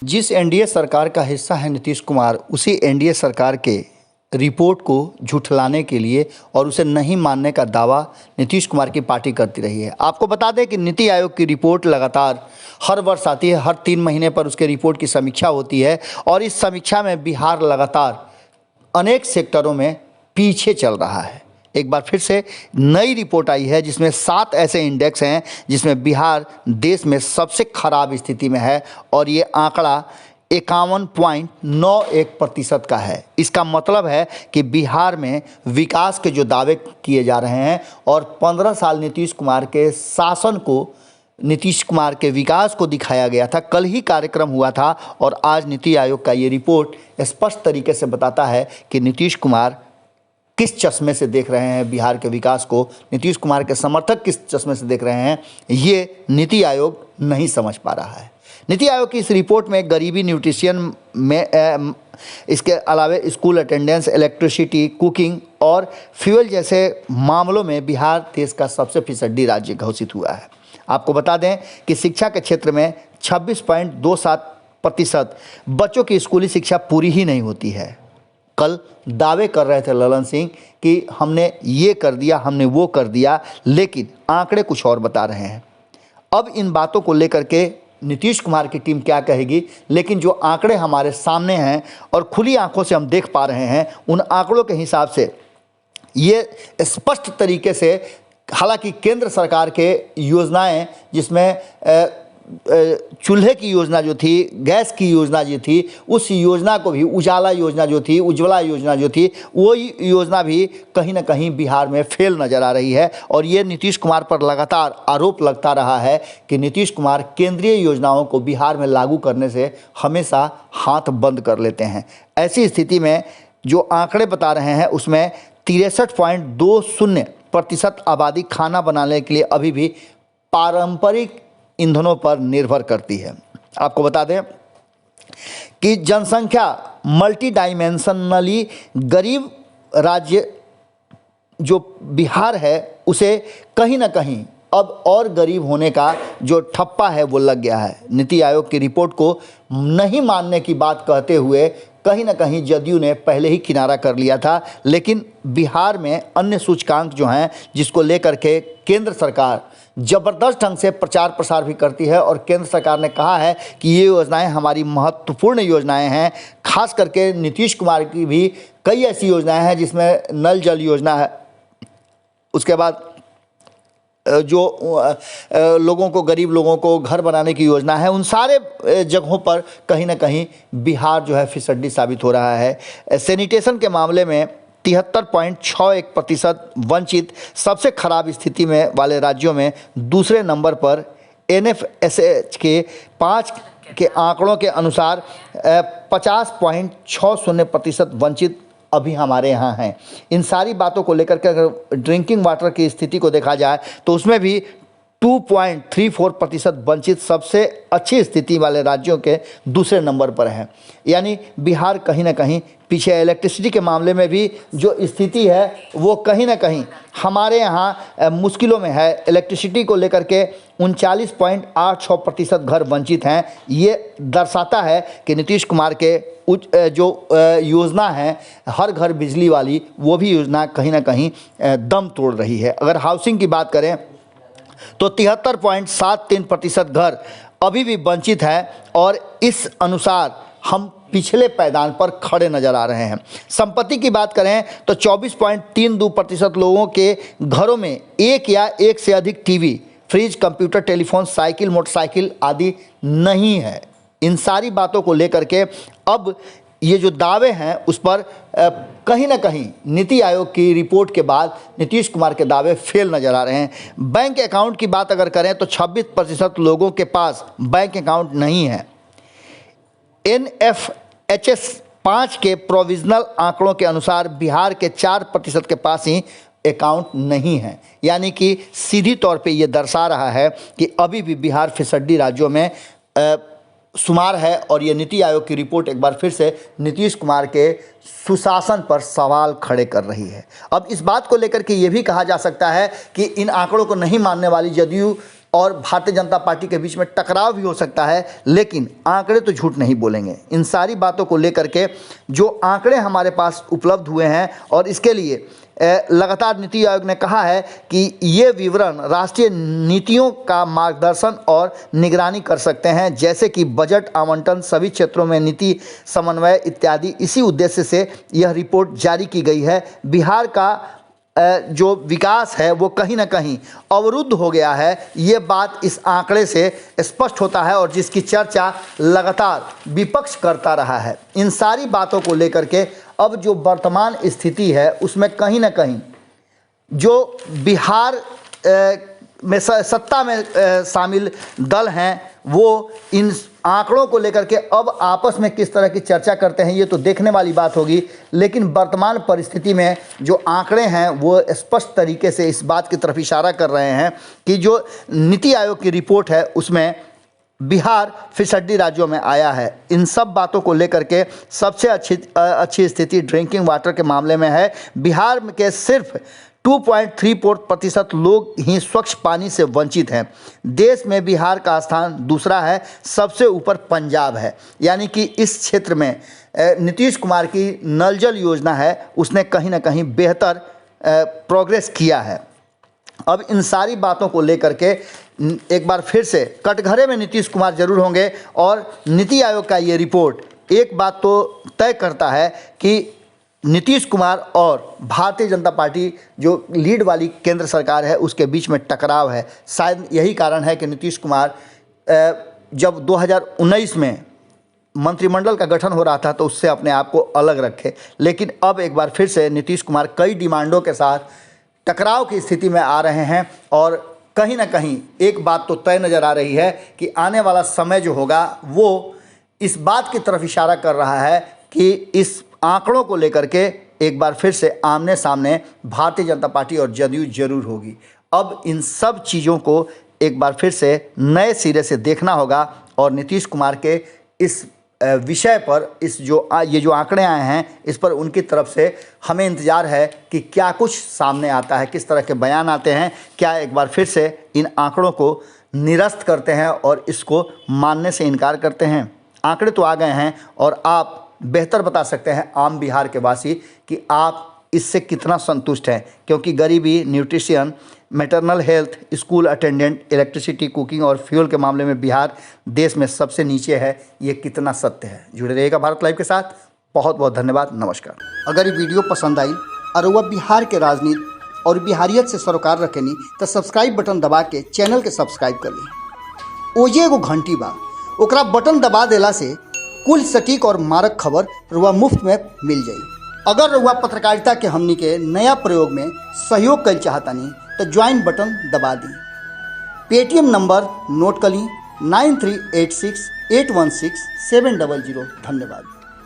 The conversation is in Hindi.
जिस एनडीए सरकार का हिस्सा है नीतीश कुमार, उसी एनडीए सरकार के रिपोर्ट को झुठलाने के लिए और उसे नहीं मानने का दावा नीतीश कुमार की पार्टी करती रही है। आपको बता दें कि नीति आयोग की रिपोर्ट लगातार हर वर्ष आती है, हर 3 महीने पर उसके रिपोर्ट की समीक्षा होती है और इस समीक्षा में बिहार लगातार अनेक सेक्टरों में पीछे चल रहा है। एक बार फिर से नई रिपोर्ट आई है जिसमें 7 ऐसे इंडेक्स हैं जिसमें बिहार देश में सबसे खराब स्थिति में है और ये आंकड़ा 51.91% का है। इसका मतलब है कि बिहार में विकास के जो दावे किए जा रहे हैं और 15 साल नीतीश कुमार के शासन को, नीतीश कुमार के विकास को दिखाया गया था। कल ही कार्यक्रम हुआ था और आज नीति आयोग का ये रिपोर्ट स्पष्ट तरीके से बताता है कि नीतीश कुमार किस चश्मे से देख रहे हैं बिहार के विकास को, नीतीश कुमार के समर्थक किस चश्मे से देख रहे हैं, ये नीति आयोग नहीं समझ पा रहा है। नीति आयोग की इस रिपोर्ट में गरीबी, न्यूट्रिशन में इसके अलावा स्कूल अटेंडेंस, इलेक्ट्रिसिटी, कुकिंग और फ्यूल जैसे मामलों में बिहार देश का सबसे फिसड्डी राज्य घोषित हुआ है। आपको बता दें कि शिक्षा के क्षेत्र में 26.27% बच्चों की स्कूली शिक्षा पूरी ही नहीं होती है। कल दावे कर रहे थे ललन सिंह कि हमने ये कर दिया, हमने वो कर दिया, लेकिन आंकड़े कुछ और बता रहे हैं। अब इन बातों को लेकर के नीतीश कुमार की टीम क्या कहेगी, लेकिन जो आंकड़े हमारे सामने हैं और खुली आंखों से हम देख पा रहे हैं, उन आंकड़ों के हिसाब से ये स्पष्ट तरीके से, हालांकि केंद्र सरकार के योजनाएं जिसमें चूल्हे की योजना जो थी, गैस की योजना जो थी, उस योजना को भी, उजाला योजना जो थी, उज्ज्वला योजना जो थी, वो योजना भी कहीं ना कहीं बिहार में फेल नज़र आ रही है। और ये नीतीश कुमार पर लगातार आरोप लगता रहा है कि नीतीश कुमार केंद्रीय योजनाओं को बिहार में लागू करने से हमेशा हाथ बंद कर लेते हैं। ऐसी स्थिति में जो आंकड़े बता रहे हैं उसमें 63.20% आबादी खाना बनाने के लिए अभी भी पारंपरिक ईंधनों पर निर्भर करती है। आपको बता दें कि जनसंख्या मल्टी डायमेंशनली गरीब राज्य जो बिहार है, उसे कहीं ना कहीं अब और गरीब होने का जो ठप्पा है वो लग गया है। नीति आयोग की रिपोर्ट को नहीं मानने की बात कहते हुए कहीं ना कहीं जदयू ने पहले ही किनारा कर लिया था, लेकिन बिहार में अन्य सूचकांक जो हैं जिसको लेकर के केंद्र सरकार ज़बरदस्त ढंग से प्रचार प्रसार भी करती है और केंद्र सरकार ने कहा है कि ये योजनाएं हमारी महत्वपूर्ण योजनाएं हैं। खास करके नीतीश कुमार की भी कई ऐसी योजनाएं हैं जिसमें नल जल योजना है, उसके बाद जो लोगों को, गरीब लोगों को घर बनाने की योजना है, उन सारे जगहों पर कहीं ना कहीं बिहार जो है फिसड्डी साबित हो रहा है। सैनिटेशन के मामले में 73.61% वंचित, सबसे खराब स्थिति में वाले राज्यों में दूसरे नंबर पर NFSH के 5 के आंकड़ों के अनुसार 50.60% वंचित अभी हमारे यहाँ हैं। इन सारी बातों को लेकर के अगर ड्रिंकिंग वाटर की स्थिति को देखा जाए तो उसमें भी 2.34% वंचित सबसे अच्छी स्थिति वाले राज्यों के दूसरे नंबर पर हैं। यानी बिहार कहीं ना कहीं पीछे। इलेक्ट्रिसिटी के मामले में भी जो स्थिति है वो कहीं ना कहीं हमारे यहाँ मुश्किलों में है। इलेक्ट्रिसिटी को लेकर के 39.86% घर वंचित हैं। ये दर्शाता है कि नीतीश कुमार के जो योजना है हर घर बिजली वाली, वो भी योजना कहीं ना कहीं दम तोड़ रही है। अगर हाउसिंग की बात करें तो 73.73% घर अभी भी वंचित है और इस अनुसार हम पिछले पायदान पर खड़े नजर आ रहे हैं। संपत्ति की बात करें तो 24.32% लोगों के घरों में एक या एक से अधिक TV, fridge, computer, telephone, cycle, motorcycle आदि नहीं है। इन सारी बातों को लेकर के अब ये जो दावे हैं उस पर कहीं ना कहीं नीति आयोग की रिपोर्ट के बाद नीतीश कुमार के दावे फेल नज़र आ रहे हैं। बैंक अकाउंट की बात अगर करें तो 26% लोगों के पास बैंक अकाउंट नहीं है। NFHS 5 के प्रोविजनल आंकड़ों के अनुसार बिहार के 4% के पास ही अकाउंट नहीं है। यानी कि सीधी तौर पे ये दर्शा रहा है कि अभी भी बिहार फिसड्डी राज्यों में शुमार है और ये नीति आयोग की रिपोर्ट एक बार फिर से नीतीश कुमार के सुशासन पर सवाल खड़े कर रही है। अब इस बात को लेकर के ये भी कहा जा सकता है कि इन आंकड़ों को नहीं मानने वाली जदयू और भारतीय जनता पार्टी के बीच में टकराव भी हो सकता है, लेकिन आंकड़े तो झूठ नहीं बोलेंगे। इन सारी बातों को लेकर के जो आंकड़े हमारे पास उपलब्ध हुए हैं, और इसके लिए लगातार नीति आयोग ने कहा है कि ये विवरण राष्ट्रीय नीतियों का मार्गदर्शन और निगरानी कर सकते हैं, जैसे कि बजट आवंटन, सभी क्षेत्रों में नीति समन्वय इत्यादि। इसी उद्देश्य से यह रिपोर्ट जारी की गई है। बिहार का जो विकास है वो कहीं ना कहीं अवरुद्ध हो गया है, ये बात इस आंकड़े से स्पष्ट होता है, और जिसकी चर्चा लगातार विपक्ष करता रहा है। इन सारी बातों को लेकर के अब जो वर्तमान स्थिति है उसमें कहीं ना कहीं जो बिहार में सत्ता में शामिल दल हैं वो इन आंकड़ों को लेकर के अब आपस में किस तरह की चर्चा करते हैं, ये तो देखने वाली बात होगी। लेकिन वर्तमान परिस्थिति में जो आंकड़े हैं वो स्पष्ट तरीके से इस बात की तरफ इशारा कर रहे हैं कि जो नीति आयोग की रिपोर्ट है उसमें बिहार फिसड्डी राज्यों में आया है। इन सब बातों को लेकर के सबसे अच्छी स्थिति ड्रिंकिंग वाटर के मामले में है। बिहार के सिर्फ 2.34% लोग ही स्वच्छ पानी से वंचित हैं। देश में बिहार का स्थान दूसरा है, सबसे ऊपर पंजाब है। यानी कि इस क्षेत्र में नीतीश कुमार की नल जल योजना है उसने कहीं ना कहीं बेहतर प्रोग्रेस किया है। अब इन सारी बातों को लेकर के एक बार फिर से कटघरे में नीतीश कुमार जरूर होंगे, और नीति आयोग का ये रिपोर्ट एक बात तो तय करता है कि नीतीश कुमार और भारतीय जनता पार्टी जो लीड वाली केंद्र सरकार है उसके बीच में टकराव है। शायद यही कारण है कि नीतीश कुमार जब 2019 में मंत्रिमंडल का गठन हो रहा था तो उससे अपने आप को अलग रखे, लेकिन अब एक बार फिर से नीतीश कुमार कई डिमांडों के साथ टकराव की स्थिति में आ रहे हैं। और कहीं ना कहीं एक बात तो तय नज़र आ रही है कि आने वाला समय जो होगा वो इस बात की तरफ इशारा कर रहा है कि इस आंकड़ों को लेकर के एक बार फिर से आमने सामने भारतीय जनता पार्टी और जदयू जरूर होगी। अब इन सब चीज़ों को एक बार फिर से नए सिरे से देखना होगा, और नीतीश कुमार के इस विषय पर ये जो आंकड़े आए हैं इस पर उनकी तरफ से हमें इंतज़ार है कि क्या कुछ सामने आता है, किस तरह के बयान आते हैं, क्या एक बार फिर से इन आंकड़ों को निरस्त करते हैं और इसको मानने से इनकार करते हैं। आंकड़े तो आ गए हैं और आप बेहतर बता सकते हैं आम बिहार के वासी कि आप इससे कितना संतुष्ट हैं, क्योंकि गरीबी, nutrition, maternal health, school attendant, electricity, cooking और फ्यूल के मामले में बिहार देश में सबसे नीचे है। ये कितना सत्य है। जुड़े रहिएगा भारत लाइव के साथ। बहुत बहुत धन्यवाद। नमस्कार। अगर ये वीडियो पसंद आई और वह बिहार के राजनीति और बिहारियत से सरोकार रखेनी तो सब्सक्राइब बटन दबा के चैनल के सब्सक्राइब कर ली। ओजे एगो घंटी बा, ओकरा बटन दबा देला से कुल सटीक और मारक खबर रुआ मुफ्त में मिल जाई। अगर रुआ पत्रकारिता के हमनी के नया प्रयोग में सहयोग कर चाहतानी तो ज्वाइन बटन दबा दी। पेटीएम नंबर नोट कर ली 9386816700। धन्यवाद।